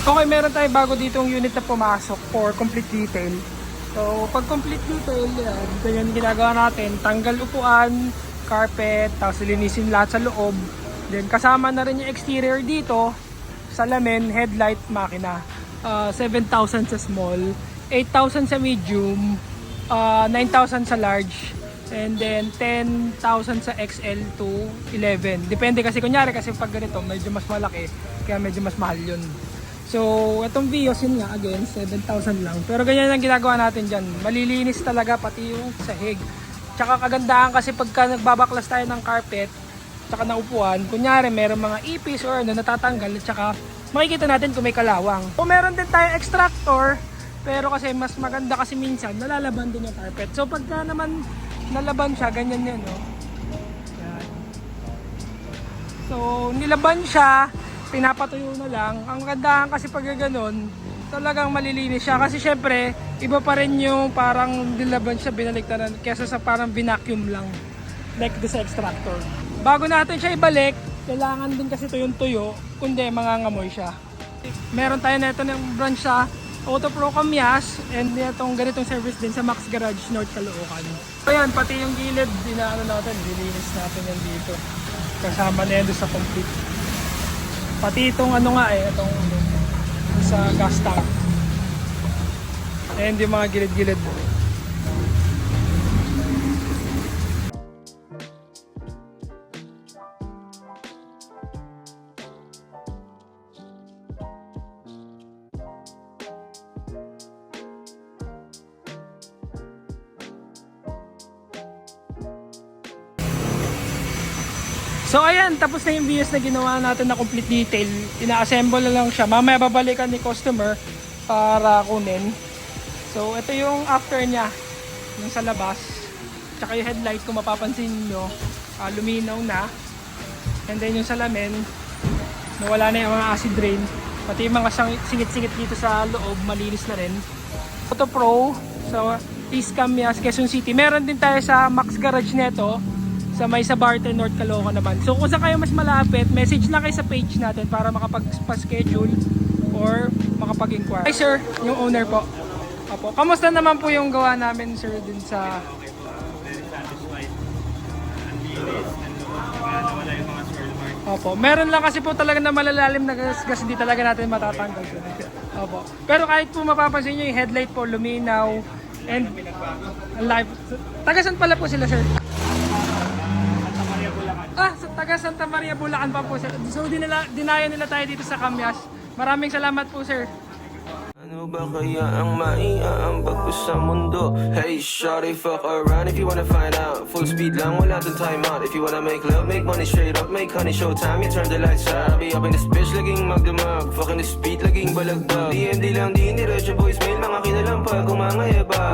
Okay, meron tayo bago ditong unit na pumasok for complete detail. So, pag complete detail, yan, ito yung ginagawa natin. Tanggal upuan, carpet, tapos linisin lahat sa loob. Then, kasama na rin yung exterior dito, salamin, headlight, makina. 7,000 sa small, 8,000 sa medium, 9,000 sa large, and then 10,000 sa XL to 11. Depende kasi kunyari kasi pag ganito medyo mas malaki, kaya medyo mas mahal yun. So, itong Vios yun nga, again, 7,000 lang. Pero ganyan ang ginagawa natin dyan. Malilinis talaga pati yung sahig. Tsaka kagandahan kasi pagka nagbabaklas tayo ng carpet, tsaka ng upuan, kunyari meron mga ipis or ano, natatanggal, tsaka makikita natin kung may kalawang. So, meron din tayong extractor, pero kasi mas maganda kasi minsan, nalalaban din yung carpet. So, pagka naman nalaban siya, ganyan yan, no? Yan. So, nilaban siya, pinapatuyo na lang. Ang gandahan kasi pag gano'n, talagang malilinis siya. Kasi syempre, iba pa rin yung parang nilaban siya, binaliktaran, kesa sa parang binacuum lang. Like this extractor. Bago natin siya ibalik, kailangan din kasi ito yung tuyo, kundi mangangamoy siya. Meron tayo na ito ng branch sa Autopro Camyas, and itong ganitong service din sa Max Garage North Caloocan. So yan, pati yung gilid, dinaano natin, dilinis natin yan dito. Kasama na yan sa complete. Pati itong ano nga itong sa gas tank. And yung mga gilid-gilid. So ayan, tapos na yung Vios na ginawa natin na complete detail. Ina-assemble na lang siya. Mamaya babalikan ni customer para kunin. So ito yung after niya, yung sa labas. Tsaka yung headlight, kung mapapansin nyo, luminaw na. And then yung salamin, nawala na yung mga acid rain. Pati yung mga singit-singit dito sa loob, malinis na rin. Auto Pro, so East Camyas, Quezon City. Meron din tayo sa Max Garage neto. Sa may sa Barton, North Caloocan naman. So kung saan kayo mas malapit, message lang kayo sa page natin para makapag-schedule or makapag-inquire. Hi sir, yung owner po. Opo. Kamusta naman po yung gawa namin sir din sa... Opo. Meron lang kasi po talaga na malalalim na gas, hindi talaga natin matatanggal. Opo. Pero kahit po mapapansin nyo yung headlight po luminaw and live. Taga saan pala po sila sir? Sa taga Santa Maria, Bulacan pa po sir. So dinaya nila tayo dito sa Camyas. Maraming salamat po sir. Ano ba kaya ang maiaambag ko sa mundo? Hey shawty, fuck around if you wanna find out. Full speed lang, wala dun time out. If you wanna make love, make money straight up. Make honey, showtime, you turn the lights out. I'll be up in this bitch, laging magdamag. Fucking this beat, laging balagbag. DMD lang, di niretso voicemail. Mga kinalampag, kung mga yaba.